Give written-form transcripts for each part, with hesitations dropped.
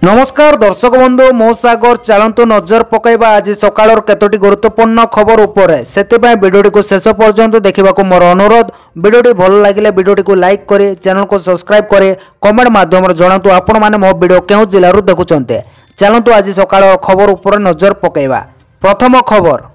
नमस्कार दर्शक बंधु मो सागर चलतु नजर पकईबा आज सकाळ केतोटी गुरुत्वपूर्ण खबर उपरे सेतिबाई वीडियोटी को शेष पर्यंत देखा मोर अनुरोध। वीडियोटी भल लगे वीडियोटी को लाइक करे, चैनल को सब्सक्राइब करे, कमेंट माध्यम जनातु आपण माने मो वीडियो केउ जिल्लारू देखुचंते। चलतु आज सकाळ खबर उपरे नजर पकईबा। प्रथम खबर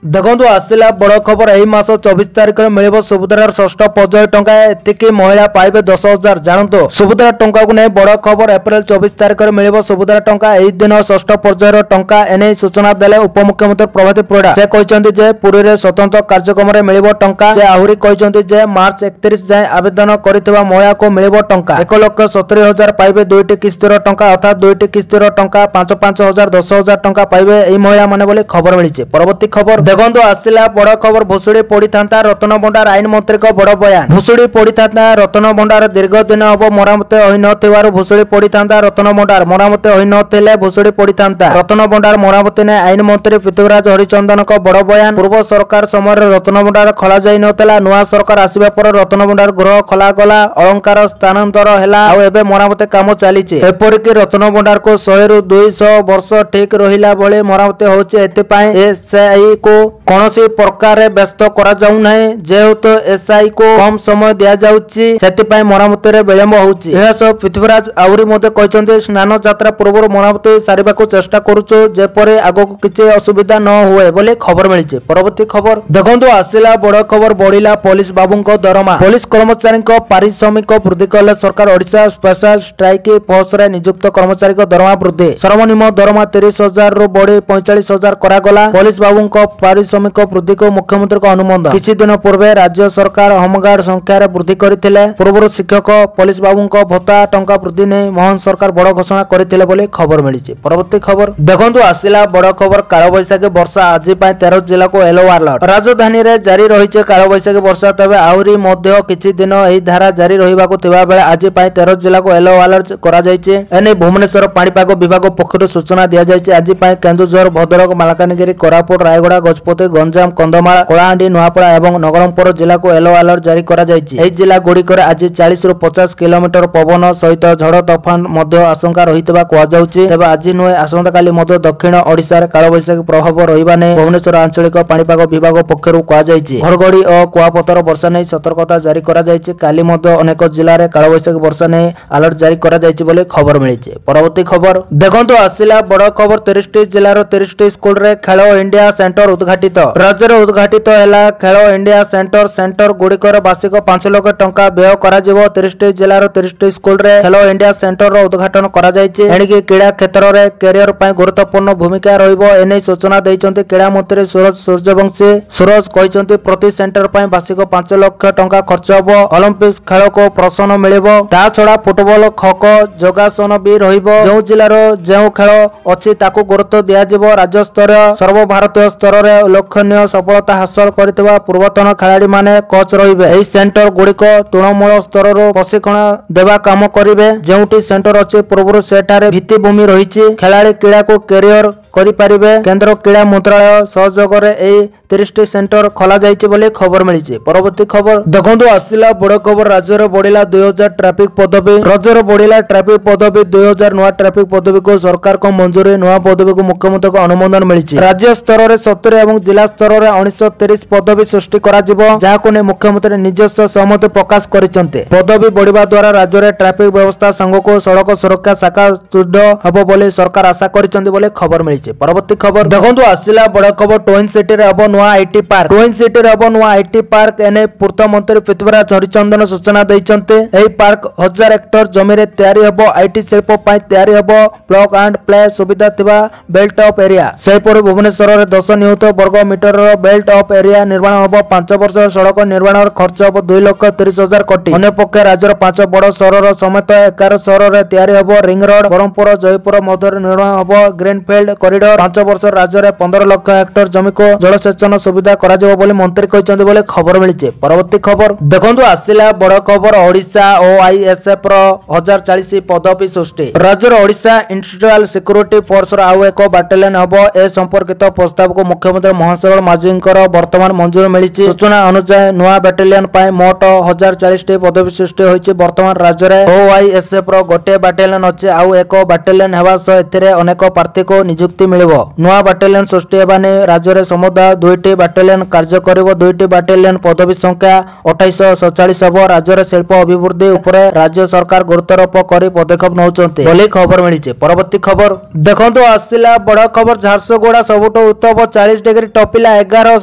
देखो आसला बड़ खबर यही मास 24 तारिख में मिल सुभद्रार षष्ठ पर्याय टंका एतिकी महिला पाइबे 10,000। जानतु सुभद्रा टंका को नहीं बड़ खबर एप्रिल 24 तारिख में मिल सुभद्रा टंका यही दिन षष्ठ पर्यायर टंका एने सूचना देले उपमुख्यमंत्री प्रभाती परिडा। से कहते जे पुरी रे स्वतंत्र कार्यक्रम में मिल टंका। से आहरी कहते जे मार्च 31 जाए आवेदन करथिबा महिला को मिल टंका 1,70,000 पाइबे 2टी किस्तिर टंका अर्थात 2टी किस्तिर टंका 5,000 10,000 टंका पाइबे एही महिला माने बोली खबर मिली। परवर्ती खबर देखो आसला बड़ खबर भुसुड़ी पड़ी था रत्न भंडार आईन मंत्री को बड़ बयान। भुसुड़ी पड़ी था रत्न भंडार दीर्घ दिन हम मरामती होई न भुसुड़ी पड़ी था रत्न भंडार मरामती होई न भुसुड़ी पड़ी था रत्न भंडार मरामती ने आईन मंत्री पृथ्वीराज हरिचंदन को बड़ बयान। पूर्व सरकार समय रत्न भंडार खोल जाई नथिला, नुआ सरकार आसिबा पर रत्न भंडार गृह खोला गला, अलंकार स्थानांतर हैला आ एबे मरामती काम चलीचे। एपरिक रत्न भंडार को 100 रु 200 वर्ष ठीक रहिला भली मरामती होचे। एतिपाई एसआई को कौनसी प्रकार व्यस्त करा जाऊ नाही, जेहेतु एसआई को कम समय दिया जाउची सेतिपाई मरामती रे विलंब होउची। यह सब पृथ्वीराज आउरी मते कहचंते स्नान यात्रा पूर्व मरामती सारिबाको चेष्टा करूचो जेपरे आगो किछि असुविधा न होए बोले खबर मिलिছে। परवर्ती खबर देखंतु आसिला बड़ खबर बढ़िला पुलिस बाबूंको दरमा। पुलिस कर्मचारी को पारिश्रमिक वृद्धि कले सरकार। ओडिशा स्पेशल स्ट्राइक फोर्स रे नियुक्त कर्मचारी को दरमा वृद्धि। सर्वनिम्न दरमा 30,000 रु बढ़ी 45,000 करा गला। पुलिस बाबूंको पारिश्रमिक वृद्धि को मुख्यमंत्री को अनुमोदन। किछि दिन पूर्व राज्य सरकार होमगार्ड संख्या वृद्धि करथिले। पूर्व शिक्षक पुलिस बाबू को भत्ता टंका वृद्धि ने मोहन सरकार बड़ घोषणा करथिले बोले खबर मिली। परवर्ती खबर देखंतु आसिला बड़ खबर काल बैशाखी वर्षा आज 13 जिला को येलो अलर्ट। राजधानी रे जारी रहिছে काल बैशाखी वर्षा। तबे आहुरी मध्य किछि दिन एही धारा जारी रहिबाको थिबा बेले आज 13 जिला को येलो अलर्ट करा जायছে। एने भुवनेश्वर पाणीपाग विभाग पक्षरु सूचना दिया जायছে। आज केन्दुझर भद्रक मालकानगिरी कोरापुट रायगड़ा गजपति गंजाम कंधमाल कलाहांडी नुआपड़ा एवं नवरंगपुर जिला को येलो अलर्ट जारी करा जायछि। एही जिला गुड़िकर आज 40 रु 50 किलोमीटर पवन सहित झड़ तोफान मध्य आशंका रहितबा कुआ जाउछि। तबे आज नुए आसंता काली मध्य दक्षिण ओडिशा रे काल बैशाखी प्रभाव रहिबा नै भुवनेश्वर आंचलिक पाणीपाग विभाग पक्षरु कुआ जायछि। घड़घड़ी और कुआपतर वर्षा नै सतर्कता जारी करा जायछि। काली मध्य अनेक जिला रे काल बैशाखी वर्षा नै अलर्ट जारी करा जायछि बोले खबर मिलिछि। परवर्ती खबर देखंतु आसिला बड़ खबर 30टी जिल्ला रो 30टी स्कूल रे खेलो इंडिया सेंटर उद्घाटित। राज्य उद्घाटित है खेलो इंडिया सेंटर गुड़िकर वार्षिक 5 लाख टंका व्यय करा जिवो। 30टी जिल्लार 30टी स्कूल रे खेलो इंडिया सेंटर रो उद्घाटन करा जायछि। एणिकी क्रीड़ा क्षेत्र रे कैरियर पय गुरुत्वपूर्ण भूमिका रहिबो एनै सूचना दैचंती क्रीड़ा मंत्री सूरज सूर्यवंशी। सूरज कहचंती प्रति सेंटर पय वार्षिक 5 लाख टंका खर्च हबो। ओलंपिक्स खेल को प्रोत्साहन मिलिबो। ता छडा फुटबॉल खो योगासन भी रहिबो। जो जिल्लार जो खेल अछि ताकू गुरुत्व दिया जिवो। राज्य स्तर सर्वभारतीय स्तर रे लक्षणीय सफलता हासिल करथिबा पूर्वतन खिलाड़ी माने कोच रहिबे। एही सेंटर गुड़िक तृणमूल स्तर रो प्रशिक्षण देवा काम करिवे। जेउटी सेंटर अछि पूर्वरु सेठारे भित्तिभूमि रहिछि। खिलाड़ी क्रीड़ा को कैरियर करि परिबे। केंद्र क्रीड़ा मंत्रालय सहयोग रे एही 30टी सेंटर खोला जायछि बोले खबर मिलिछि। परवर्ती खबर देखंतु आसिला बड़ खबर राज्य रे बढ़िला 2000 ट्रैफिक पदवी। राज्य रे बढ़िला ट्रैफिक पदवी 2000 नुआ ट्रैफिक पदवी को सरकार को मंजूरी। नुआ पदवी को मुख्यमंत्री को अनुमोदन मिलिछि। राज्य स्तर रे 70 एवं जिला स्तर रे 1930 पदवी सृष्टि करा जिवो, जाहाको ने मुख्यमंत्री निजस्व सहमति प्रकाश करिसंते। पदवी बढ़िबा द्वारा राज्य रे ट्रैफिक व्यवस्था संग को सड़क सुरक्षा शाखा सुदृढ़ हबो बोले सरकार आशा करिसंते बोले खबर मिलिछि। परवर्ती खबर देखंतु आसिला बड़ खबर ट्विन सिटी रे हबो नुआ आईटी पार्क। ट्विन सिटी रे हबो नुआ आईटी पार्क एने पूर्त मंत्री पृथ्वीराज हरिचंदन सूचना दैचंते। एही पार्क 1000 हेक्टर जमी रे तयारी हबो। आईटी शिल्प पय तयारी हबो। प्लग एंड प्ले सुविधा थिबा बेल्ट ऑफ एरिया। सेपरि भुवनेश्वर रे 10 नियुत वर्ग मीटर रो बेल्ट ऑफ एरिया निर्माण हबो। 5 वर्ष सड़क निर्माण खर्च हबो 2,30,000 कोटी। अन्य पक्ष राज्यर 5 बड़ सहर समेत 11 सहर रे तयारी हबो। रिंग रोड ब्रह्मपुर जयपुर मध्य निर्माण हबो। ग्रीनफील्ड कॉरिडोर 5 वर्ष राज्य रे 15 लाख हेक्टर जमी को जलसेचन सुविधा करा जाबो बोले मंत्री कहचंदी बोले खबर मिलिছে। परवर्ती खबर देखंतु आसिला बड़ खबर ओडिशा ओआईएसएफ रो 1040 पदवी सृष्टि। राज्यर ओडिशा इंडस्ट्रियल सिक्योरिटी फोर्स रो आउ एक बाटालियन हबो। ए संपर्कित प्रस्ताव को मुख्यमंत्री କେନ୍ଦ୍ରମନ୍ତ୍ରୀ ମହାଶୟ ମାଝୀଙ୍କର ବର୍ତ୍ତମାନ ମଞ୍ଜୁରୀ ମିଳିଛି। ସୂଚନା ଅନୁଯାୟୀ ନୂଆ ବାଟାଲିୟନ ପାଇଁ ମୋଟ 1040ଟି ପଦବୀ ସୃଷ୍ଟି ହୋଇଛି। ବର୍ତ୍ତମାନ ରାଜ୍ୟରେ OYSF ର ଗୋଟିଏ ବାଟାଲିୟନ ଅଛି ଆଉ ଏକ ବାଟାଲିୟନ ହେବା ସହ ଏଥିରେ ଅନେକ ପ୍ରାର୍ଥୀଙ୍କୁ ନିଯୁକ୍ତି ମିଳିବ। ନୂଆ ବାଟାଲିୟନ ସୃଷ୍ଟି ହେବା ନେଇ ରାଜ୍ୟରେ ସମୁଦାୟ 2ଟି ବାଟାଲିୟନ କାର୍ଯ୍ୟ କରିବ। 2ଟି ବାଟାଲିୟନ ପଦବୀ ସଂଖ୍ୟା 2847 ହେବ। ରାଜ୍ୟରେ ଶିଳ୍ପ ଅଭିବୃଦ୍ଧି ଉପରେ ରାଜ୍ୟ ସରକାର ଗୁରୁତ୍ୱାରୋପ କରି ପଦକ୍ଷେପ ନେଉଛନ୍ତି ବୋଲି ଖବର ମିଳିଛି। ପରବର୍ତ୍ତୀ ଖବର ଦେଖନ୍ତୁ ଆସିଲା ବଡ଼ ଖବର। ଝାରସୁଗୁଡ଼ା ସବୁଠୁ ଉତ୍ତମ 40 ଡିଗ୍ରୀ ଟପିଲା 11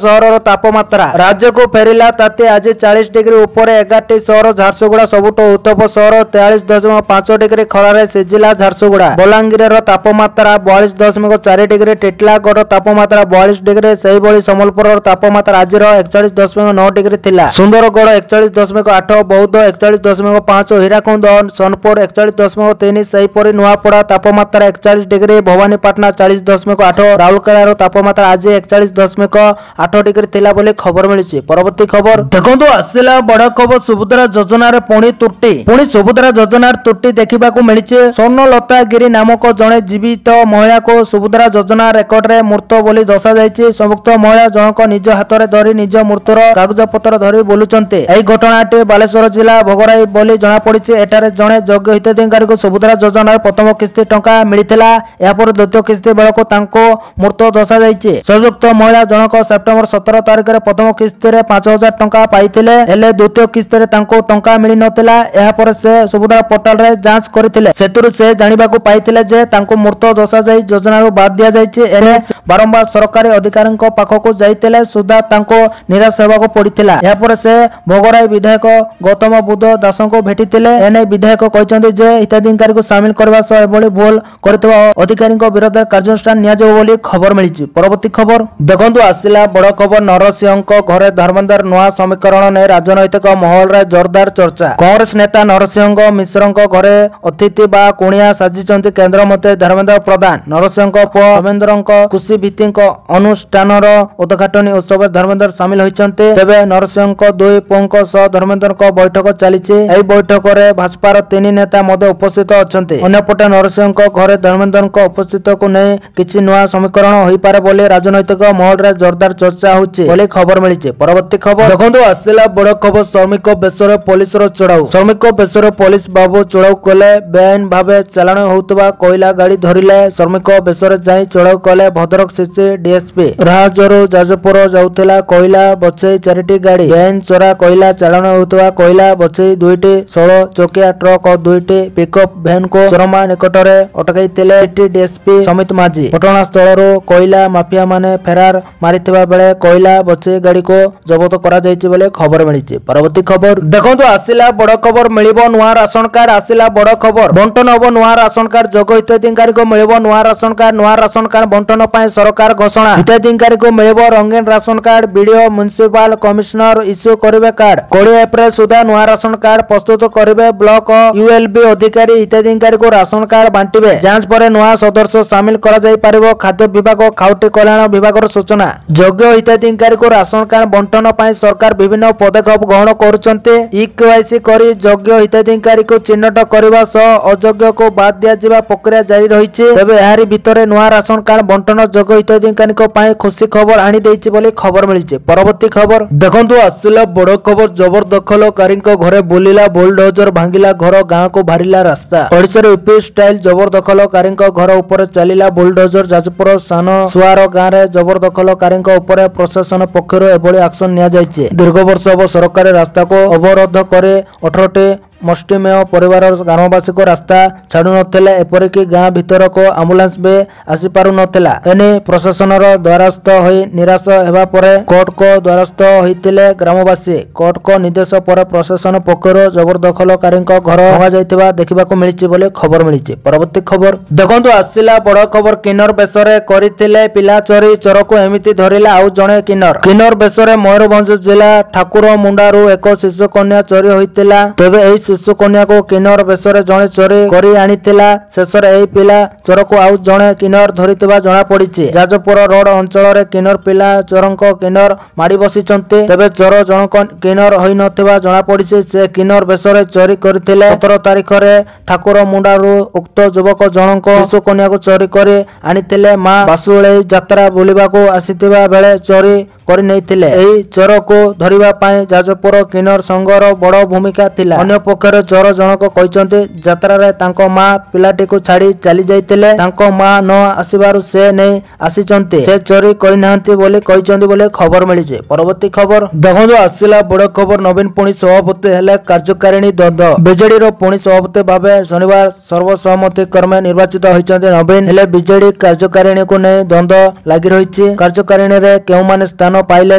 ସହରର ତାପମାତ୍ରା। ରାଜ୍ୟକୁ ଫେରିଲା ତାତି ଆଜି 40 ଡିଗ୍ରୀ ଉପରେ 11ଟି ସହର। ଝାରସୁଗୁଡ଼ା ସବୁଠୁ ଉତ୍ତମ ସହର 43.5 ଡିଗ୍ରୀ ଖରାରେ ସିଝିଲା ଝାରସୁଗୁଡ଼ା। ବଲାଙ୍ଗୀରର ତାପମାତ୍ରା 42.4 ଡିଗ୍ରୀ, ଟିଟିଲାଗଡ଼ ତାପମାତ୍ରା 42 ଡିଗ୍ରୀ। ସେହିଭଳି ସମ୍ବଲପୁରର ତାପମାତ୍ରା ଆଜିର 41.9 ଡିଗ୍ରୀ ଥିଲା। ସୁନ୍ଦରଗଡ଼ 41.8, ବୌଦ୍ଧ 41.5, ହୀରାକୁଦ ସୋନପୁର 41.3, ସେହିପରି ନୂଆପଡ଼ା ତାପମାତ୍ରା 41 ଡିଗ୍ରୀ, ଭବାନୀପାଟଣା 40.8, ରାଉରକେଲାର ତାପମାତ୍ରା ଆଜି 41.8 ଡିଗ୍ରୀ ଥିଲା ବୋଲି ଖବର ମିଳିଛି। ପରବର୍ତ୍ତୀ ଖବର ଦେଖନ୍ତୁ ଆସିଲା ବଡ଼ ଖବର। ସୁଭଦ୍ରା ଯୋଜନାରେ ପୁଣି ତ୍ରୁଟି। ପୁଣି ସୁଭଦ୍ରା ଯୋଜନାର ତ୍ରୁଟି ଦେଖିବାକୁ ମିଳିଛି। ସ୍ୱର୍ଣ୍ଣଲତା ଗିରି ନାମକ ଜଣେ ଜୀବିତ ମହିଳାକୁ ସୁଭଦ୍ରା ଯୋଜନା ରେକର୍ଡରେ ମୃତ ବୋଲି ଦର୍ଶାଯାଇଛି। ସମ୍ପୃକ୍ତ ମହିଳା ଜଣକ ନିଜ ହାତରେ ଧରି ନିଜ ମୃତ୍ୟୁର କାଗଜପତ୍ର ଧରି ବୁଲୁଛନ୍ତି। ଏହି ଘଟଣାଟି ବାଲେଶ୍ୱର ଜିଲ୍ଲା ଭୋଗରାଇ ବୋଲି ଜଣାପଡ଼ିଛି। ଏଠାରେ ଜଣେ ଯୋଗ୍ୟ ହିତାଧିକାରୀଙ୍କୁ ସୁଭଦ୍ରା ଯୋଜନାର ପ୍ରଥମ କିସ୍ତି ଟଙ୍କା ମିଳିଥିଲା। ଏହାପରେ ଦ୍ୱିତୀୟ କିସ୍ତି ବେଳକୁ ତାଙ୍କୁ ମୃତ ଦର୍ଶାଯାଇଛି। ସମ୍ପୃକ୍ତ ମହିଳା ଜଣକ ସେପ୍ଟେମ୍ବର 17 ତାରିଖରେ ପ୍ରଥମ କିସ୍ତିରେ 5000 ଟଙ୍କା ପାଇଥିଲେ, ହେଲେ ଦ୍ୱିତୀୟ କିସ୍ତିରେ ତାଙ୍କୁ ଟଙ୍କା ମିଳିନଥିଲା। ଏହାପରେ ସେ ସୁଭଦ୍ରା ପୋର୍ଟାଲରେ ଯାଞ୍ଚ କରିଥିଲେ। ସେଥିରୁ ସେ ଜାଣିବାକୁ ପାଇଥିଲେ ଯେ ତାଙ୍କୁ ମୃତ ଦର୍ଶାଯାଇ ଯୋଜନାରୁ ବାଦ ଦିଆଯାଇଛି। ଏନେ ବାରମ୍ବାର ସରକାରୀ ଅଧିକାରୀଙ୍କ ପାଖକୁ ଯାଇଥିଲେ ସୁଦ୍ଧା ତାଙ୍କୁ ନିରାଶ ହେବାକୁ ପଡ଼ିଥିଲା। ଏହାପରେ ସେ ଭୋଗରାଇ ବିଧାୟକ ଗୌତମ ବୁଦ୍ଧ ଦାସଙ୍କୁ ଭେଟିଥିଲେ। ଏନେ ବିଧାୟକ କହିଛନ୍ତି ଯେ ହିତାଧିକାରୀଙ୍କୁ ସାମିଲ କରିବା ସହ ଏଭଳି ଭୁଲ କରିଥିବା ଅଧିକାରୀଙ୍କ ବିରୋଧରେ କାର୍ଯ୍ୟାନୁଷ୍ଠାନ ନିଆଯିବ ବୋଲି ଖବର ମିଳିଛି। ପରବର୍ତ୍ତୀ ଖବର ଦେଖନ୍ତୁ ଆସିଲା ବଡ଼ ଖବର। ନରସିଂହଙ୍କ ଘରେ ଧର୍ମେନ୍ଦ୍ର ନୂଆ ସମୀକରଣ ନେଇ ରାଜନୈତିକ ମହଲରେ ଜୋରଦାର ଚର୍ଚ୍ଚା। କଂଗ୍ରେସ ନେତା ନରସିଂହ ମିଶ୍ରଙ୍କ ଘରେ ଅତିଥି ବା କୁଣିଆ ସାଜିଛନ୍ତି କେନ୍ଦ୍ରମନ୍ତ୍ରୀ ଧର୍ମେନ୍ଦ୍ର ପ୍ରଧାନ। ନରସିଂହଙ୍କ ପୁଅ ଧର୍ମେନ୍ଦ୍ରଙ୍କ କୃଷି ଭିତ୍ତିକ ଅନୁଷ୍ଠାନର ଉଦ୍ଘାଟନୀ ଉତ୍ସବରେ ଧର୍ମେନ୍ଦ୍ର ସାମିଲ ହୋଇଛନ୍ତି। ତେବେ ନରସିଂହଙ୍କ ଦୁଇ ପୁଅଙ୍କ ସହ ଧର୍ମେନ୍ଦ୍ରଙ୍କ ବୈଠକ ଚାଲିଛି। ଏହି ବୈଠକରେ ଭାଜପାର 3 ନେତା ମଧ୍ୟ ଉପସ୍ଥିତ ଅଛନ୍ତି। ଅନ୍ୟପଟେ ନରସିଂହଙ୍କ ଘରେ ଧର୍ମେନ୍ଦ୍ରଙ୍କ ଉପସ୍ଥିତିକୁ ନେଇ କିଛି ନୂଆ ସମୀକରଣ ହୋଇପାରେ ବୋଲି ରାଜନୈତିକ ମହଲରେ ଜୋରଦାର ଚର୍ଚ୍ଚା ହେଉଛି ବୋଲି ଖବର ମିଳିଛି। ପରବର୍ତ୍ତୀ ଖବର ଦେଖନ୍ତୁ ଆସିଲା ବଡ଼ ଖବର। ଶ୍ରମିକ ବେଶରେ ପୋଲିସର ଚଢ଼ାଉ। ଶ୍ରମିକ ବେଶରେ ପୋଲିସ ବାବୁ ଚଢ଼ାଉ କଲେ। ବେଆଇନ ଭାବେ ଚାଲାଣ ହେଉଥିବା କୋଇଲା ଗାଡ଼ି ଧରିଲେ। ଶ୍ରମିକ ବେଶରେ ଯାଇ ଚଢ଼ାଉ କଲେ ଭଦ୍ରକ ସିସି DSP। ରାହାଜରୁ ଯାଜପୁର ଯାଉଥିଲା କୋଇଲା ବଛେଇ 4ଟି ଗାଡ଼ି। ବେଆଇନ ଚୋରା କୋଇଲା ଚାଲାଣ ହେଉଥିବା କୋଇଲା ବଛେଇ 2ଟି 16 ଚକିଆ ଟ୍ରକ୍ ଓ 2ଟି ପିକଅପ୍ ଭ୍ୟାନକୁ ଚରମା ନିକଟରେ ଅଟକାଇଥିଲେ ସିଟି DSP ସମିତ ମାଝୀ। ଘଟଣାସ୍ଥଳରୁ କୋଇଲା ମାଫିଆମାନେ ଫେରାର ମାରିଥିବା ବେଳେ କୋଇଲା ବଛେଇ ଗାଡ଼ିକୁ ଜବତ କରାଯାଇଛି ବୋଲି ଖବର ମିଳିଛି। ପରବର୍ତ୍ତୀ ଖବର ଦେଖନ୍ତୁ ଆସିଲା ବଡ଼ ଖବର। ମିଳିବ ନୂଆ ରାସନ କାର୍ଡ। ଆସିଲା ବଡ଼ ଖବର। ବଣ୍ଟନ ହେବ ନୂଆ ରାସନ କାର୍ଡ। ଯୋଗ୍ୟ ହିତାଧିକାରୀଙ୍କୁ ମିଳିବ ନୂଆ ରାସନ କାର୍ଡ। ନୂଆ ରାସନ କାର୍ଡ ବଣ୍ଟନ ପାଇଁ ସରକାର ଘୋଷଣା। ହିତାଧିକାରୀଙ୍କୁ ମିଳିବ ରଙ୍ଗୀନ ration card. BDO municipal commissioner issue କରିବେ କାର୍ଡ। 20 ଏପ୍ରିଲ ସୁଦ୍ଧା ନୂଆ ରାସନ କାର୍ଡ ପ୍ରସ୍ତୁତ କରିବେ ବ୍ଲକ ULB ଅଧିକାରୀ। ହିତାଧିକାରୀଙ୍କୁ ରାସନ କାର୍ଡ ବାଣ୍ଟିବେ। ଯାଞ୍ଚ ପରେ ନୂଆ ସଦସ୍ୟ ସାମିଲ କରାଯାଇ ପାରିବ। ଖାଦ୍ୟ ବିଭାଗ ଖାଉଟି କଲ୍ୟାଣ ବିଭାଗର ସୂଚନା। ଯୋଗ୍ୟ ହିତାଧିକାରୀଙ୍କୁ ରାସନ କାର୍ଡ ବଣ୍ଟନ ପାଇଁ ସରକାର ବିଭିନ୍ନ ପଦକ୍ଷେପ ଗ୍ରହଣ କରୁଛନ୍ତି। EKYC କରି ଯୋଗ୍ୟ ହିତାଧିକାରୀଙ୍କୁ ଚିହ୍ନଟ କରିବା ସହ ଅଯୋଗ୍ୟକୁ ବାଦ ଦିଆଯିବା ପ୍ରକ୍ରିୟା ଜାରି ରହିଛି। ତେବେ ଏହାରି ଭିତରେ ନୂଆ ରାସନ କାର୍ଡ ବଣ୍ଟନ ଯୋଗ୍ୟ ହିତାଧିକାରୀଙ୍କ ପାଇଁ ଖୁସି ଖବର ଆଣିଦେଇଛି ବୋଲି ଖବର ମିଳିଛି। ପରବର୍ତ୍ତୀ ଖବର ଦେଖନ୍ତୁ ଆସିଲା ବଡ଼ ଖବର। ଜବରଦଖଲକାରୀଙ୍କ ଘରେ ବୁଲିଲା ବୁଲଡୋଜର, ଭାଙ୍ଗିଲା ଘର, ଗାଁକୁ ବାହାରିଲା ରାସ୍ତା। ଓଡ଼ିଶାରେ ୟୁପି ଷ୍ଟାଇଲ ଜବରଦଖଲକାରୀଙ୍କ ଘର ଉପରେ ଚାଲିଲା ବୁଲଡୋଜର। ଯାଜପୁର ସାନ ସୁଆର ଗାଁରେ ଜବରଦଖଲକାରୀଙ୍କ ଉପରେ ପ୍ରଶାସନ ପକ୍ଷରୁ ଏଭଳି ଆକ୍ସନ ନିଆଯାଇଛି। ଦୀର୍ଘ ବର୍ଷ ହେବ ସରକାରୀ ରାସ୍ତାକୁ ଅବରୋଧ କରି 18ଟି ମୁଷ୍ଟିମେୟ ପରିବାର ଗ୍ରାମବାସୀଙ୍କୁ ରାସ୍ତା ଛାଡୁନଥିଲେ। ଏପରିକି ଗାଁ ଭିତରକୁ ଆମ୍ବୁଲାନ୍ସ ବି ଆସିପାରୁନଥିଲା। ଏନେଇ ପ୍ରଶାସନର ଦ୍ୱାରସ୍ଥ ହୋଇ ନିରାଶ ହେବା ପରେ କୋର୍ଟଙ୍କ ଦ୍ୱାରସ୍ଥ ହୋଇଥିଲେ ଗ୍ରାମବାସୀ। କୋର୍ଟଙ୍କ ନିର୍ଦ୍ଦେଶ ପରେ ପ୍ରଶାସନ ପକ୍ଷରୁ ଜବରଦଖଲକାରୀଙ୍କ ଘର ଭଙ୍ଗାଯାଇଥିବା ଦେଖିବାକୁ ମିଳିଛି ବୋଲି ଖବର ମିଳିଛି। ପରବର୍ତ୍ତୀ ଖବର ଦେଖନ୍ତୁ ଆସିଲା ବଡ଼ ଖବର। କିନ୍ନର ବେଶରେ କରିଥିଲେ ପିଲା ଚୋରି, ଚୋରକୁ ଏମିତି ଧରିଲା ଆଉ ଜଣେ କିନ୍ନର। କିନ୍ନର ବେଶରେ ମୟୂରଭଞ୍ଜ ଜିଲ୍ଲା ଠାକୁରମୁଣ୍ଡାରୁ ଏକ ଶିଶୁ କନ୍ୟା ଚୋରି ହୋଇଥିଲା। ତେବେ ଏହି शिशु कन्या को किन्नर बेशरे जणे चोरी करी आनिथिला। शेषरे एही पिला चोर को आउ जणे किन्नर धरिथिबा जणा पड़िछि। जाजपुर रोड अंचल रे किन्नर पिला चोरंक किन्नर माड़ी बसिचंती। तेबे चोर जनक किन्नर होई नथिबा जणा पड़िछि। से किन्नर बेशरे चोरी करथिले। 17 तारिख रे ठाकुर मुंडारू उक्त युवक जनक शिशु कन्या को चोरी करी आनिथिले। मां बासुळेई यात्रा बुलिबा को आसिथिबा बेले चोरी କରି ନେଇଥିଲେ। ଏହି ଚୋରକୁ ଧରିବା ପାଇଁ ଯାଜପୁର କିନ୍ନର ସଂଘର ବଡ଼ ଭୂମିକା ଥିଲା। ଅନ୍ୟ ପକ୍ଷରେ ଚୋର ଜଣକ କହିଛନ୍ତି ଯାତ୍ରାରେ ତାଙ୍କ ମା ପିଲାଟିକୁ ଛାଡ଼ି ଚାଲି ଯାଇଥିଲେ। ତାଙ୍କ ମା ନ ଆସିବାରୁ ସେ ନେଇ ଆସିଛନ୍ତି। ସେ ଚୋରି କରିନାହାନ୍ତି ବୋଲି କହିଛନ୍ତି ବୋଲି ଖବର ମିଳିଛି। ପରବର୍ତ୍ତୀ ଖବର ଦେଖନ୍ତୁ ଆସିଲା ବଡ଼ ଖବର। ନବୀନ ପୁଣି ସଭାପତି ହେଲେ କାର୍ଯ୍ୟକାରିଣୀ ଦ୍ୱନ୍ଦ୍ୱ। ବିଜେଡିର ପୁଣି ସଭାପତି ଭାବେ ଶନିବାର ସର୍ବସମ୍ମତି କ୍ରମେ ନିର୍ବାଚିତ ହୋଇଛନ୍ତି ନବୀନ। ହେଲେ ବିଜେଡି କାର୍ଯ୍ୟକାରିଣୀକୁ ନେଇ ଦ୍ୱନ୍ଦ୍ୱ ଲାଗି ରହିଛି। କାର୍ଯ୍ୟକାରିଣୀରେ କେଉଁମାନେ ସ୍ଥାନ ପାଇଲେ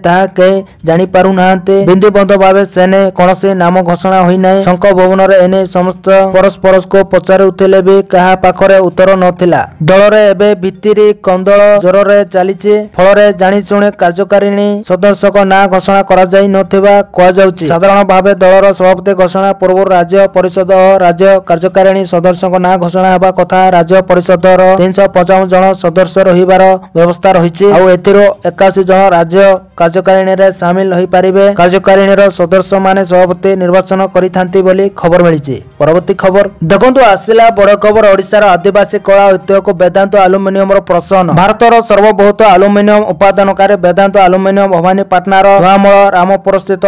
ତାହା କେହି ଜାଣିପାରୁ ନାହାନ୍ତି। ବିଧିବଦ୍ଧ ଭାବେ ସେ ନେଇ କୌଣସି ନାମ ଘୋଷଣା ହୋଇନାହିଁ। ଶଙ୍କ ଭବନରେ ଏନେଇ ସମସ୍ତ ପରସ୍ପରକୁ ପଚାରୁଥିଲେ ବି କାହା ପାଖରେ ଉତ୍ତର ନଥିଲା। ଦଳରେ ଏବେ ଭିତିରି କନ୍ଦଳ ଜୋରରେ ଚାଲିଛି। ଫଳରେ ଜାଣିଶୁଣି କାର୍ଯ୍ୟକାରିଣୀ ସଦସ୍ୟଙ୍କ ନାଁ ଘୋଷଣା କରାଯାଇ ନଥିବା କୁହାଯାଉଛି। ସାଧାରଣ ଭାବେ ଦଳର ସଭାପତି ଘୋଷଣା ପୂର୍ବରୁ ରାଜ୍ୟ ପରିଷଦ ଓ ରାଜ୍ୟ କାର୍ଯ୍ୟକାରିଣୀ ସଦସ୍ୟଙ୍କ ନାଁ ଘୋଷଣା ହେବା କଥା। ରାଜ୍ୟ ପରିଷଦର 355 ଜଣ ସଦସ୍ୟ ରହିବାର ବ୍ୟବସ୍ଥା ରହିଛି। ଆଉ ଏଥିରୁ 81 ଜଣ ରାଜ୍ୟ କାର୍ଯ୍ୟକାରିଣୀରେ ସାମିଲ ହୋଇପାରିବେ। କାର୍ଯ୍ୟକାରିଣୀର ସଦସ୍ୟମାନେ ସଭାପତି ନିର୍ବାଚନ କରିଥାନ୍ତି ବୋଲି ଖବର ମିଳିଛି। ପରବର୍ତ୍ତୀ ଖବର ଦେଖନ୍ତୁ ଆସିଲା ବଡ଼ ଖବର। ଓଡ଼ିଶାର ଆଦିବାସୀ କଳା ଐତିହ୍ୟକୁ ବେଦାନ୍ତ ଆଲୁମିନିୟମର ପ୍ରୋତ୍ସାହନ। ଭାରତର ସର୍ବବୃହତ ଆଲୁମିନିୟମ ଉତ୍ପାଦନକାରୀ ବେଦାନ୍ତ ଆଲୁମିନିୟମ ଭବାନୀପାଟଣାର ଧଳାମଳ ରାମପୁରସ୍ଥିତ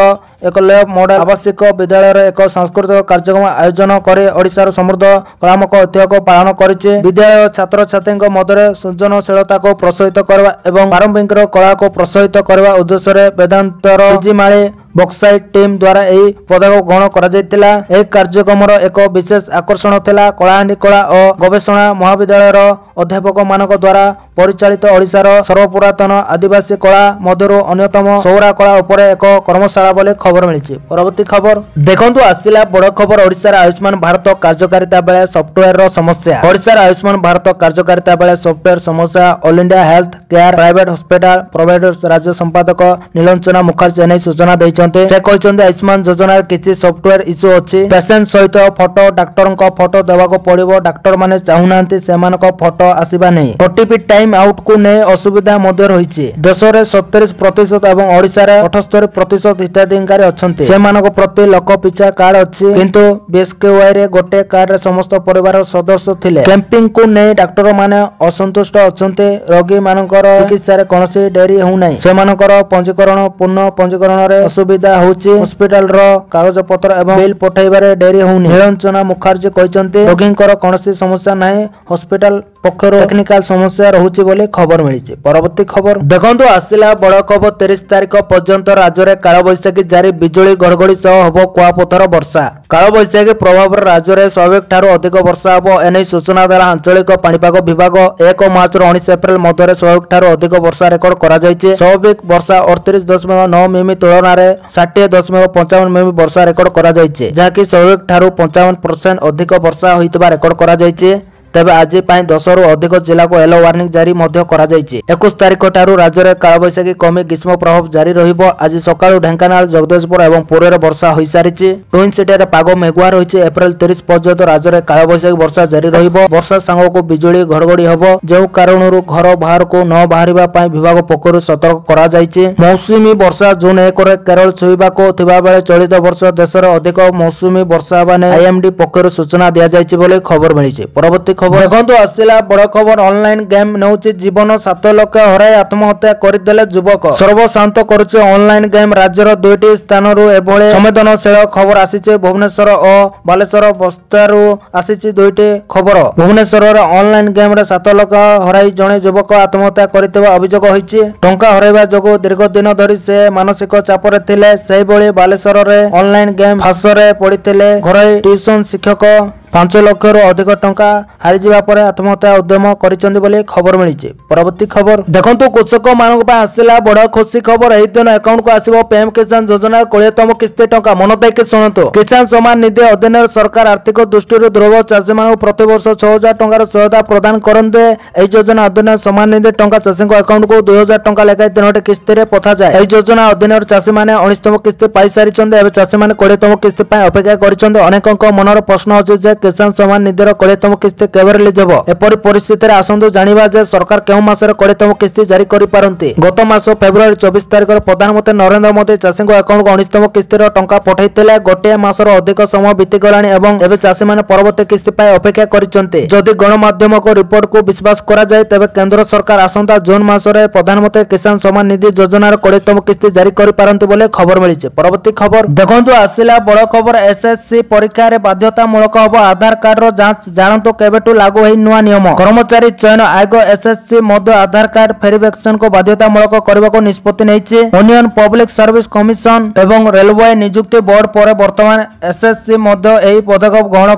ଏକଲବ୍ୟ ମଡେଲ ଆବାସିକ ବିଦ୍ୟାଳୟରେ ଏକ ସାଂସ୍କୃତିକ କାର୍ଯ୍ୟକ୍ରମ ଆୟୋଜନ କରି ଓଡ଼ିଶାର ସମୃଦ୍ଧ କଳାତ୍ମକ ଐତିହ୍ୟକୁ ପାଳନ କରିଛି। ବିଦ୍ୟାଳୟ ଛାତ୍ରଛାତ୍ରୀଙ୍କ ମଧ୍ୟରେ ସୃଜନଶୀଳତାକୁ ପ୍ରୋତ୍ସାହିତ କରିବା ଏବଂ ପାରମ୍ପରିକ କଳାକୁ ପ୍ରୋତ୍ସାହିତ କରିବା ଉଦ୍ଦେଶ୍ୟରେ ବେଦାନ୍ତର ସିଜିମାଳି ବକ୍ସାଇଟ୍ ଟିମ୍ ଦ୍ୱାରା ଏହି ପଦକ ଗ୍ରହଣ କରାଯାଇଥିଲା। ଏହି କାର୍ଯ୍ୟକ୍ରମର ଏକ ବିଶେଷ ଆକର୍ଷଣ ଥିଲା କଳାହାଣ୍ଡି କଳା ଓ ଗବେଷଣା ମହାବିଦ୍ୟାଳୟର ଅଧ୍ୟାପକମାନଙ୍କ ଦ୍ୱାରା ପରିଚାଳିତ ଓଡ଼ିଶାର ସର୍ବପୁରାତନ ଆଦିବାସୀ କଳା ମଧ୍ୟରୁ ଅନ୍ୟତମ ସୌରା କଳା ଉପରେ ଏକ କର୍ମଶାଳା ବୋଲି ଖବର ମିଳିଛି। ପରବର୍ତ୍ତୀ ଖବର ଦେଖନ୍ତୁ ଆସିଲା ବଡ଼ ଖବର। ଓଡ଼ିଶାର ଆୟୁଷ୍ମାନ ଭାରତ କାର୍ଯ୍ୟକାରିତା ବେଳେ ସଫ୍ଟୱେରର ସମସ୍ୟା। ଓଡ଼ିଶାର ଆୟୁଷ୍ମାନ ଭାରତ କାର୍ଯ୍ୟକାରିତା ବେଳେ ସଫ୍ଟୱେର ସମସ୍ୟା। All India health care private hospital providers ରାଜ୍ୟ ସମ୍ପାଦକ ନୀଳଞ୍ଚନା ମୁଖାର୍ଜୀ ଏନେଇ ସୂଚନା ଦେଇଛନ୍ତି। ସେ କହିଛନ୍ତି ଆୟୁଷ୍ମାନ ଯୋଜନାରେ କିଛି ସଫ୍ଟୱେର ଇସ୍ୟୁ ଅଛି। ପେସେଣ୍ଟ ସହିତ ଫଟୋ ଡାକ୍ତରଙ୍କ ଫଟୋ ଦେବାକୁ ପଡ଼ିବ। ଡାକ୍ତରମାନେ ଚାହୁଁନାହାନ୍ତି ସେମାନଙ୍କ ଫଟୋ ଆସିବା ନେଇ। ଓଟିପି ଟାଇମ ଆଉଟକୁ ନେଇ ଅସୁବିଧା ମଧ୍ୟ ରହିଛି। ଦେଶରେ 37% ଏବଂ ଓଡ଼ିଶାରେ 78% ହିତାଧିକାରୀ ଅଛନ୍ତି। ସେମାନଙ୍କ ପ୍ରତି ଲୋକ ପିଛା କାର୍ଡ ଅଛି। କିନ୍ତୁ ବିଏସ୍କେୱାଇରେ ଗୋଟେ କାର୍ଡରେ ସମସ୍ତ ପରିବାରର ସଦସ୍ୟ ଥିଲେ। କ୍ୟାମ୍ପିଂକୁ ନେଇ ଡାକ୍ତରମାନେ ଅସନ୍ତୁଷ୍ଟ ଅଛନ୍ତି। ରୋଗୀମାନଙ୍କର ଚିକିତ୍ସାରେ କୌଣସି ଡେରି ହେଉନାହିଁ। ସେମାନଙ୍କର ପଞ୍ଜୀକରଣ ପୁନଃ ପଞ୍ଜୀକରଣରେ ଅସୁବିଧା ହେଉଛି। ହସ୍ପିଟାଲର କାଗଜପତ୍ର ଏବଂ ବିଲ୍ ପଠାଇବାରେ ଡେରି ହେଉନି। ନୀଳଞ୍ଚନା ମୁଖାର୍ଜୀ କହିଛନ୍ତି ରୋଗୀଙ୍କର କୌଣସି ସମସ୍ୟା ନାହିଁ। ହସ୍ପିଟାଲ ପକ୍ଷରୁ ଟେକ୍ନିକାଲ ସମସ୍ୟା ରହୁଛି ବୋଲି ଖବର ମିଳିଛି। ପରବର୍ତ୍ତୀ ଖବର ଦେଖନ୍ତୁ ଆସିଲା ବଡ଼ ଖବର। 30 ତାରିଖ ପର୍ଯ୍ୟନ୍ତ ରାଜ୍ୟରେ କାଳବୈଶାଖୀ ଜାରି। ବିଜୁଳି ଘଡ଼ଘଡ଼ି ସହ ହେବ କୁଆପଥର ବର୍ଷା। କାଳବୈଶାଖୀ ପ୍ରଭାବରେ ରାଜ୍ୟରେ ସ୍ୱାଭାବିକ ଠାରୁ ଅଧିକ ବର୍ଷା ହେବ। ଏନେଇ ସୂଚନା ଦେଲା ଆଞ୍ଚଳିକ ପାଣିପାଗ ବିଭାଗ। 1 ମାର୍ଚ୍ଚରୁ 19 ଏପ୍ରିଲ ମଧ୍ୟରେ ସ୍ୱାଭାବିକ ଠାରୁ ଅଧିକ ବର୍ଷା ରେକର୍ଡ କରାଯାଇଛି। ସ୍ୱାଭାବିକ ବର୍ଷା 38.9 ମିମି ତୁଳନାରେ 60.55 ମିମି ବର୍ଷା ରେକର୍ଡ କରାଯାଇଛି, ଯାହାକି ସ୍ୱାଭାବିକ ଠାରୁ 55% ଅଧିକ ବର୍ଷା ହୋଇଥିବା ରେକର୍ଡ କରାଯାଇଛି। ତେବେ ଆଜି ପାଇଁ 10ରୁ ଅଧିକ ଜିଲ୍ଲାକୁ ୟେଲୋ ୱାର୍ଣ୍ଣିଂ ଜାରି ମଧ୍ୟ କରାଯାଇଛି। 21 ତାରିଖ ଠାରୁ ରାଜ୍ୟରେ କାଳବୈଶାଖୀ କମି ଗ୍ରୀଷ୍ମ ପ୍ରଭାବ ଜାରି ରହିବ। ଆଜି ସକାଳୁ ଢେଙ୍କାନାଳ ଜଗଦୀଶପୁର ଏବଂ ପୁରୀରେ ବର୍ଷା ହୋଇସାରିଛି। ଟ୍ୱିନ୍ ସିଟିରେ ପାଗ ମେଘୁଆ ରହିଛି। ଏପ୍ରିଲ 30 ପର୍ଯ୍ୟନ୍ତ ରାଜ୍ୟରେ କାଳବୈଶାଖୀ ବର୍ଷା ଜାରି ରହିବ। ବର୍ଷା ସାଙ୍ଗକୁ ବିଜୁଳି ଘଡ଼ଘଡ଼ି ହେବ। ଯେଉଁ କାରଣରୁ ଘର ବାହାରକୁ ନ ବାହାରିବା ପାଇଁ ବିଭାଗ ପକ୍ଷରୁ ସତର୍କ କରାଯାଇଛି। ମୌସୁମୀ ବର୍ଷା ଜୁନ୍ 1ରେ କେରଳ ଛୁଇଁବାକୁ ଥିବାବେଳେ ଚଳିତ ବର୍ଷ ଦେଶରେ ଅଧିକ ମୌସୁମୀ ବର୍ଷା ହେବା ନେଇ ଆଇଏମ୍ଡି ପକ୍ଷରୁ ସୂଚନା ଦିଆଯାଇଛି ବୋଲି ଖବର ମିଳିଛି। ପରବର୍ତ୍ତୀ ଦେଖନ୍ତୁ ଆସିଲା ବଡ଼ ଖବର। ଅନଲାଇନ ଗେମ୍ ନେଉଛି ଜୀବନ। 7 ଲକ୍ଷ ହରାଇ ଆତ୍ମହତ୍ୟା କରିଦେଲେ ଯୁବକ। ସର୍ବଶାନ୍ତ କରୁଛି ଅନଲାଇନ ଗେମ୍। ରାଜ୍ୟର 2ଟି ସ୍ଥାନରୁ ଏଭଳି ସମ୍ବେଦନଶୀଳ ଖବର ଆସିଛି। ଭୁବନେଶ୍ୱର ଓ ବାଲେଶ୍ୱର ବସ୍ତାରୁ ଆସିଛି 2ଟି ଖବର। ଭୁବନେଶ୍ୱରରେ ଅନଲାଇନ ଗେମ୍ରେ 7 ଲକ୍ଷ ହରାଇ ଜଣେ ଯୁବକ ଆତ୍ମହତ୍ୟା କରିଥିବା ଅଭିଯୋଗ ହୋଇଛି। ଟଙ୍କା ହରାଇବା ଯୋଗୁଁ ଦୀର୍ଘ ଦିନ ଧରି ସେ ମାନସିକ ଚାପରେ ଥିଲେ। ସେହିଭଳି ବାଲେଶ୍ୱରରେ ଅନଲାଇନ ଗେମ୍ ଫାଶରେ ପଡ଼ିଥିଲେ ଘରୋଇ ଟ୍ୟୁସନ ଶିକ୍ଷକ। 5 ଲକ୍ଷରୁ ଅଧିକ ଟଙ୍କା ହାରିଯିବା ପରେ ଆତ୍ମହତ୍ୟା ଉଦ୍ୟମ କରିଛନ୍ତି ବୋଲି ଖବର ମିଳିଛି। ପରବର୍ତ୍ତୀ ଖବର ଦେଖନ୍ତୁ, କୃଷକମାନଙ୍କ ପାଇଁ ଆସିଲା ବଡ଼ ଖୁସି ଖବର। ଏହି ଦିନ ଆକାଉଣ୍ଟକୁ ଆସିବ ପିଏମ୍ କିଷାନ ଯୋଜନାର 20ତମ କିସ୍ତି ଟଙ୍କା। ମନ ଦେଇକି ଶୁଣନ୍ତୁ, କିଷାନ ସମ୍ମାନ ନିଧି ଅଧୀନରେ ସରକାର ଆର୍ଥିକ ଦୃଷ୍ଟିରୁ ଦୁର୍ବଳ ଚାଷୀମାନଙ୍କୁ ପ୍ରତିବର୍ଷ 6,000 ଟଙ୍କାର ସହାୟତା ପ୍ରଦାନ କରନ୍ତି। ଏହି ଯୋଜନା ଅଧୀନରେ ସମ୍ମାନ ନିଧି ଟଙ୍କା ଚାଷୀଙ୍କ ଆକାଉଣ୍ଟକୁ 2,000 ଟଙ୍କା ଲେଖାଏଁ 3ଟି କିସ୍ତିରେ ପଠାଯାଏ। ଏହି ଯୋଜନା ଅଧୀନରେ ଚାଷୀମାନେ 19ତମ କିସ୍ତି ପାଇସାରିଛନ୍ତି। ଏବେ ଚାଷୀମାନେ 20ତମ କିସ୍ତି ପାଇଁ ଅପେକ୍ଷା କରିଛନ୍ତି। ଅନେକଙ୍କ ମନର ପ୍ରଶ୍ନ ଅଛି ଯେ କିଷାନ ସମ୍ମାନ ନିଧିର 20ତମ କିସ୍ତି କେବେ ରିଲିଜ ହେବ। ଏପରି ପରିସ୍ଥିତିରେ ଆସନ୍ତୁ ଜାଣିବା ଯେ ସରକାର କେଉଁ ମାସରେ 20ତମ କିସ୍ତି ଜାରି କରିପାରନ୍ତି। ଗତ ମାସ ଫେବୃଆରୀ 24 ତାରିଖରେ ପ୍ରଧାନମନ୍ତ୍ରୀ ନରେନ୍ଦ୍ର ମୋଦି ଚାଷୀଙ୍କ ଆକାଉଣ୍ଟକୁ 19ତମ କିସ୍ତିର ଟଙ୍କା ପଠାଇଥିଲେ। ଗୋଟିଏ ମାସର ଅଧିକ ସମୟ ବିତିଗଲାଣି ଏବଂ ଏବେ ଚାଷୀମାନେ ପରବର୍ତ୍ତୀ କିସ୍ତି ପାଇଁ ଅପେକ୍ଷା କରିଛନ୍ତି। ଯଦି ଗଣମାଧ୍ୟମଙ୍କ ରିପୋର୍ଟକୁ ବିଶ୍ୱାସ କରାଯାଏ, ତେବେ କେନ୍ଦ୍ର ସରକାର ଆସନ୍ତା ଜୁନ୍ ମାସରେ ପ୍ରଧାନମନ୍ତ୍ରୀ କିଷାନ ସମ୍ମାନ ନିଧି ଯୋଜନାର 20ତମ କିସ୍ତି ଜାରି କରିପାରନ୍ତି ବୋଲି ଖବର ମିଳିଛି। ପରବର୍ତ୍ତୀ ଖବର ଦେଖନ୍ତୁ, ଆସିଲା ବଡ଼ ଖବର। ଏସ୍ଏସ୍ସି ପରୀକ୍ଷାରେ ବାଧ୍ୟତାମୂଳକ ହେବ ଆଧାର କାର୍ଡର ଯାଞ୍ଚ। ଜାଣନ୍ତୁ କେବେଠୁ ଲାଗୁ ଏହି ନୂଆ ନିୟମ। କର୍ମଚାରୀ ଚୟନ ଆୟୋଗ ଏସ୍ଏସ୍ସି ମଧ୍ୟ ଆଧାର କାର୍ଡ ଭେରିଫିକେସନକୁ ବାଧ୍ୟତାମୂଳକ କରିବାକୁ ନିଷ୍ପତ୍ତି ନେଇଛି। ୟୁନିୟନ ପବ୍ଲିକ ସର୍ଭିସ କମିଶନ ଏବଂ ରେଲୱେ ନିଯୁକ୍ତି ବୋର୍ଡ ପରେ ବର୍ତ୍ତମାନ ଏସ୍ଏସ୍ସି ମଧ୍ୟ ଏହି ପଦକ୍ଷେପ ଗ୍ରହଣ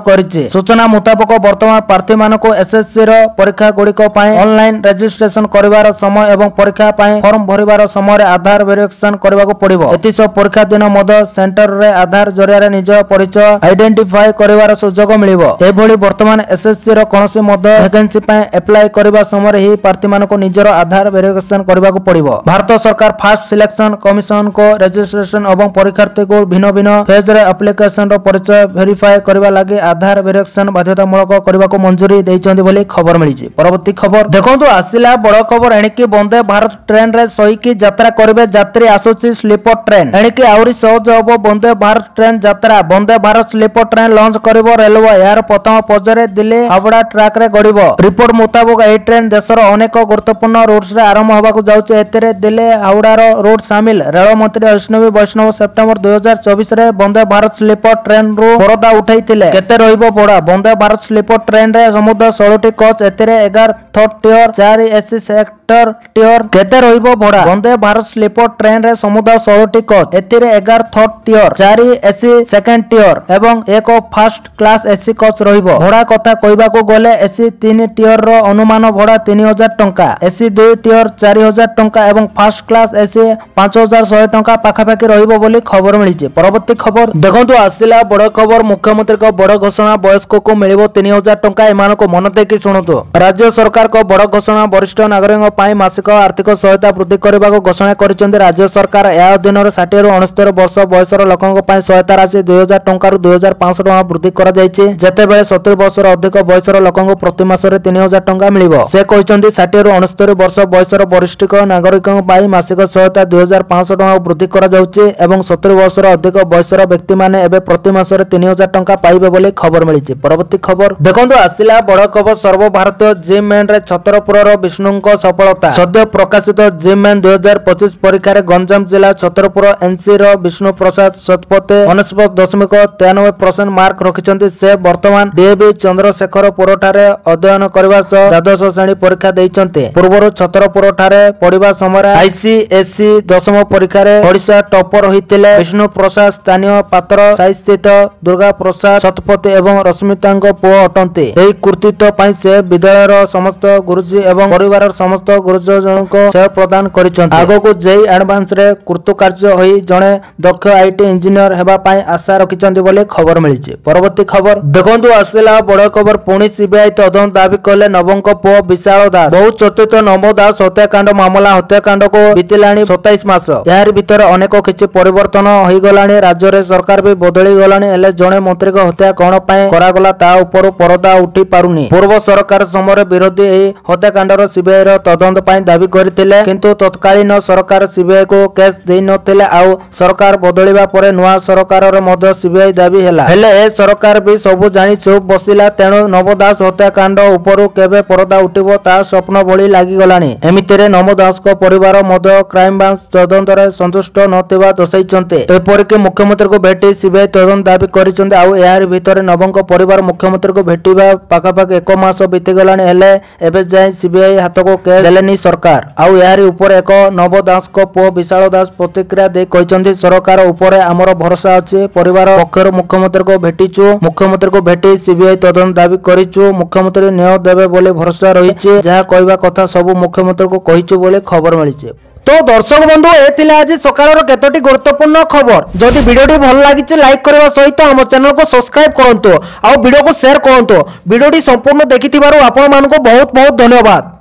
କରିଛି। ସୂଚନା ମୁତାବକ ବର୍ତ୍ତମାନ ପ୍ରାର୍ଥୀମାନଙ୍କୁ ଏସ୍ଏସ୍ସିର ପରୀକ୍ଷାଗୁଡ଼ିକ ପାଇଁ ଅନଲାଇନ ରେଜିଷ୍ଟ୍ରେସନ କରିବାର ସମୟ ଏବଂ ପରୀକ୍ଷା ପାଇଁ ଫର୍ମ ଭରିବାର ସମୟରେ ଆଧାର ଭେରିଫିକେସନ କରିବାକୁ ପଡ଼ିବ। ଏଥିସହ ପରୀକ୍ଷା ଦିନ ମଧ୍ୟ ସେଣ୍ଟରରେ ଆଧାର ଜରିଆରେ ନିଜ ପରିଚୟ ଆଇଡେଣ୍ଟିଫାଏ କରିବାର ସୁଯୋଗ ମିଳିବ। ଏଭଳି ବର୍ତ୍ତମାନ ଏସ୍ଏସ୍ସିର କୌଣସି ମଧ୍ୟ ଭ୍ୟାକେନ୍ସି ପାଇଁ ଆପ୍ଲାଏ କରିବା ସମୟରେ ଏହି ପ୍ରାର୍ଥୀମାନଙ୍କୁ ନିଜର ଆଧାର ଭେରିଫିକେସନ କରିବାକୁ ପଡ଼ିବ। ଭାରତ ସରକାର ଫାଷ୍ଟ ସିଲେକ୍ସନ କମିଶନଙ୍କ ରେଜିଷ୍ଟ୍ରେସନ ଏବଂ ପରୀକ୍ଷାର୍ଥୀଙ୍କୁ ଭିନ୍ନ ଭିନ୍ନ ଫେଜରେ ଆପ୍ଲିକେସନର ପରିଚୟ ଭେରିଫାଏ କରିବା ଲାଗି ଆଧାର ଭେରିଫିକେସନ ବାଧ୍ୟତାମୂଳକ କରିବାକୁ ମଞ୍ଜୁରୀ ଦେଇଛନ୍ତି ବୋଲି ଖବର ମିଳିଛି। ପରବର୍ତ୍ତୀ ଖବର ଦେଖନ୍ତୁ, ଆସିଲା ବଡ଼ ଖବର। ଏଣିକି ବନ୍ଦେ ଭାରତ ଟ୍ରେନରେ ଶୋଇକି ଯାତ୍ରା କରିବେ ଯାତ୍ରୀ। ଆସୁଛି ସ୍ଲିପର ଟ୍ରେନ। ଏଣିକି ଆହୁରି ସହଜ ହେବ ବନ୍ଦେ ଭାରତ ଟ୍ରେନ ଯାତ୍ରା। Vande Bharat sleeper train launch କରିବ ରେଲୱେ। ଏହାର ପ୍ରଥମ ପର୍ଯ୍ୟାୟରେ ଦିଲ୍ଲୀ ହାବଡ଼ା ଟ୍ରାକରେ ଗଡ଼ିବ। ରିପୋର୍ଟ ମୁତାବକ ଏହି ଟ୍ରେନ ଦେଶର ଅନେକ ଗୁରୁତ୍ୱପୂର୍ଣ୍ଣ ରୁଟ୍ସରେ ଆରମ୍ଭ ହେବାକୁ ଯାଉଛି। ଏଥିରେ ଦିଲ୍ଲୀ ହାବଡ଼ାର ରୁଟ୍ ସାମିଲ। ରେଳମନ୍ତ୍ରୀ ଅଶ୍ୱିନୀ ବୈଷ୍ଣବ ସେପ୍ଟେମ୍ବର 2024ରେ ବନ୍ଦେ ଭାରତ ସ୍ଲିପର ଟ୍ରେନରୁ ପରଦା ଉଠାଇଥିଲେ। କେତେ ରହିବ ଭଡ଼ା? ବନ୍ଦେ ଭାରତ ସ୍ଲିପର ଟ୍ରେନରେ ସମୁଦାୟ 16ଟି କୋଚ୍। ଏଥିରେ 11 third tier, 4 AC second tier. କେତେ ରହିବ ଭଡ଼ା? ବନ୍ଦେ ଭାରତ ସ୍ଲିପର ଟ୍ରେନରେ ସମୁଦାୟ 16ଟି କୋଚ୍। ଏଥିରେ 11 third tier, 4 AC second tier ଏବଂ 1 ଫାର୍ଷ୍ଟ କ୍ଲାସ ଏସି କୋଚ୍ ରହିବ। ଭଡ଼ା କଥା କହିବାକୁ ଗଲେ ଏସି 3 ଟିୟରର ଅନୁମାନ ଭଡ଼ା 3,000 ଟଙ୍କା, ଏସି 2 ଟିୟର 4,000 ଟଙ୍କା ଏବଂ ଫାର୍ଷ୍ଟ କ୍ଲାସ ଏସି 5,100 ଟଙ୍କା ପାଖାପାଖି ରହିବ ବୋଲି ଖବର ମିଳିଛି। ପରବର୍ତ୍ତୀ ଖବର ଦେଖନ୍ତୁ, ଆସିଲା ବଡ଼ ଖବର। ମୁଖ୍ୟମନ୍ତ୍ରୀଙ୍କ ବଡ଼ ଘୋଷଣା। ବୟସ୍କଙ୍କୁ ମିଳିବ 3,000 ଟଙ୍କା। ଏମାନଙ୍କୁ ମନ ଦେଇକି ଶୁଣନ୍ତୁ। ରାଜ୍ୟ ସରକାରଙ୍କ ବଡ଼ ଘୋଷଣା। ବରିଷ୍ଠ ନାଗରିକଙ୍କ ପାଇଁ ମାସିକ ଆର୍ଥିକ ସହାୟତା ବୃଦ୍ଧି କରିବାକୁ ଘୋଷଣା କରିଛନ୍ତି ରାଜ୍ୟ ସରକାର। ଏହା ଅଧୀନରେ 60ରୁ 69 ବର୍ଷ ବୟସର ଲୋକଙ୍କ ପାଇଁ ସହାୟତା ରାଶି 2,000 ଟଙ୍କାରୁ 2,500 ଟଙ୍କା ବୃଦ୍ଧି କରାଯାଇଛି। ଯେତେବେଳେ 70 ବର୍ଷର ଅଧିକ ବୟସର ଲୋକଙ୍କୁ ପ୍ରତି ମାସରେ 3,000 ଟଙ୍କା ମିଳିବ। ସେ କହିଛନ୍ତି 60ରୁ 69 ବର୍ଷ ବୟସର ବରିଷ୍ଠ ନାଗରିକଙ୍କ ପାଇଁ ମାସିକ ସହାୟତା 2,500 ଟଙ୍କା ବୃଦ୍ଧି କରାଯାଉଛି ଏବଂ 70 ବର୍ଷର ଅଧିକ ବୟସର ବ୍ୟକ୍ତିମାନେ ଏବେ ପ୍ରତି ମାସରେ 3,000 ଟଙ୍କା ପାଇବେ ବୋଲି ଖବର ମିଳିଛି। ପରବର୍ତ୍ତୀ ଖବର ଦେଖନ୍ତୁ, ଆସିଲା ବଡ଼ ଖବର। ସର୍ବଭାରତୀୟ ଜିମ୍ ମ୍ୟାନରେ ଛତରପୁରର ବିଷ୍ଣୁଙ୍କ ସଫଳତା। ସଦ୍ୟ ପ୍ରକାଶିତ ଜିମ୍ ମ୍ୟାନ 2025 ପରୀକ୍ଷାରେ ଗଞ୍ଜାମ ଜିଲ୍ଲା ଛତରପୁର ଏନ୍ସିର ବିଷ୍ଣୁ ପ୍ରସାଦ ଶତପଥୀ 99.93% ମାର୍କ ରଖିଛନ୍ତି। ସେ ବର୍ତ୍ତମାନ ଡିଏଭି ଚନ୍ଦ୍ରଶେଖରପୁରଠାରେ ଅଧ୍ୟୟନ କରିବା ସହ ଦ୍ୱାଦଶ ଶ୍ରେଣୀ ପରୀକ୍ଷା ଦେଇଛନ୍ତି। ପୂର୍ବରୁ ଛତରପୁରଠାରେ ପଢିବା ସମୟରେ ଆଇସିଏସ୍ଇ ଦଶମ ପରୀକ୍ଷାରେ ଓଡ଼ିଶା ଟପର ହୋଇଥିଲେ। ବିଷ୍ଣୁ ପ୍ରସାଦ ସ୍ଥାନୀୟ ପାତ୍ର ସାହିସ୍ଥିତ ଦୁର୍ଗା ପ୍ରସାଦ ଶତପଥୀ ଏବଂ ରଶ୍ମିତାଙ୍କ ପୁଅ ଅଟନ୍ତି। ଏହି କୃତିତ୍ୱ ପାଇଁ ସେ ବିଦ୍ୟାଳୟର ସମସ୍ତ ଗୁରୁଜୀ ଏବଂ ପରିବାରର ସମସ୍ତ ଗୁରୁଜନଙ୍କୁ ସେବା ପ୍ରଦାନ କରିଛନ୍ତି। ଆଗକୁ ଜେଇ ଆଡଭାନ୍ସରେ କୃତକାର୍ଯ୍ୟ ହୋଇ ଜଣେ ଦକ୍ଷ ଆଇଟି ଇଞ୍ଜିନିୟର ହେବା ପାଇଁ ଆଶା ରଖିଛନ୍ତି ବୋଲି ଖବର ମିଳିଛି। ପରବର୍ତ୍ତୀ ଖବର ଦେଖନ୍ତୁ, ଆସିଲା ବଡ଼ ଖବର। ପୁଣି ସିବିଆଇ ତଦନ୍ତ ଦାବି କଲେ ନବଙ୍କ ପୁଅ ବିଶାଳ ଦାସ। ବହୁ ଚର୍ଚ୍ଚିତ ନବ ଦାସ ହତ୍ୟାକାଣ୍ଡ ମାମଲା। ହତ୍ୟାକାଣ୍ଡକୁ ବିତିଲାଣି 27 ମାସ। ଏହାରି ଭିତରେ ଅନେକ କିଛି ପରିବର୍ତ୍ତନ ହୋଇଗଲାଣି। ରାଜ୍ୟରେ ସରକାର ବି ବଦଳି ଗଲାଣି। ହେଲେ ଜଣେ ମନ୍ତ୍ରୀଙ୍କ ହତ୍ୟା କଣ ପାଇଁ କରାଗଲା ତା ଉପରୁ ପରଦା ଉଠି ପାରୁନି। ପୂର୍ବ ସରକାର ସମୟରେ ବିରୋଧୀ ଏହି ହତ୍ୟାକାଣ୍ଡର ସିବିଆଇର ତଦନ୍ତ ପାଇଁ ଦାବି କରିଥିଲେ, କିନ୍ତୁ ତତ୍କାଳୀନ ସରକାର ସିବିଆଇକୁ କେସ୍ ଦେଇନଥିଲେ। ଆଉ ସରକାର ବଦଳିବା ପରେ ନୂଆ ସରକାରର ମଧ୍ୟ ସିବିଆଇ ଦାବି ହେଲା। ହେଲେ ଏ ସରକାର ବି ସବୁ ଜାଣି ଚୁପ୍ ବସିଲା। ତେଣୁ ନବ ଦାସ ହତ୍ୟାକାଣ୍ଡ ଉପରୁ କେବେ ପରଦା ଉଠିବ ତାହା ସ୍ୱପ୍ନ ଭଳି ଲାଗିଗଲାଣି। ଏମିତିରେ ନବ ଦାସଙ୍କ ପରିବାର ମଧ୍ୟ କ୍ରାଇମବ୍ରାଞ୍ଚ ତଦନ୍ତରେ ସନ୍ତୁଷ୍ଟ ନଥିବା ଦର୍ଶାଇଛନ୍ତି। ଏପରିକି ମୁଖ୍ୟମନ୍ତ୍ରୀଙ୍କୁ ଭେଟି ସିବିଆଇ ତଦନ୍ତ ଦାବି କରିଛନ୍ତି। ଆଉ ଏହାରି ଭିତରେ ନବଙ୍କ ପରିବାର ମୁଖ୍ୟମନ୍ତ୍ରୀଙ୍କୁ ଭେଟିବା ପାଖାପାଖି 1 ମାସ ବିତିଗଲାଣି। ହେଲେ ଏବେ ଯାଏଁ ସିବିଆଇ ହାତକୁ କେସ୍ ଦେଲେନି ସରକାର। ଆଉ ଏହାରି ଉପରେ ଏକ ନବ ଦାସଙ୍କ ପୁଅ ବିଶାଳ ଦାସ ପ୍ରତିକ୍ରିୟା ଦେଇ କହିଛନ୍ତି, ସରକାର ଉପରେ ଆମର ଭରସା ଅଛି। ପରିବାର ପକ୍ଷରୁ ମୁଖ୍ୟମନ୍ତ୍ରୀଙ୍କୁ ଭେଟିଛୁ। ମୁଖ୍ୟମନ୍ତ୍ରୀ मुख्यमंत्री को भेटी सीबीआई तदंत दाबी करिछु। मुख्यमंत्री न्याय देबे बोले भरोसा रहिছে। जहा कहबा कथा सब मुख्यमंत्री को कहिछु बोले खबर मिलिছে। तो दर्शक बंधु ए आज सकाळ केतोटी गुरुत्वपूर्ण खबर। जदि वीडियोटी भल लागिছে लाइक करबा सहित हम चैनल को सब्सक्राइब करंतु आ वीडियो को शेयर करंतु। वीडियोटी संपूर्ण देखिथिबारु आपण मानको बहुत बहुत धन्यवाद।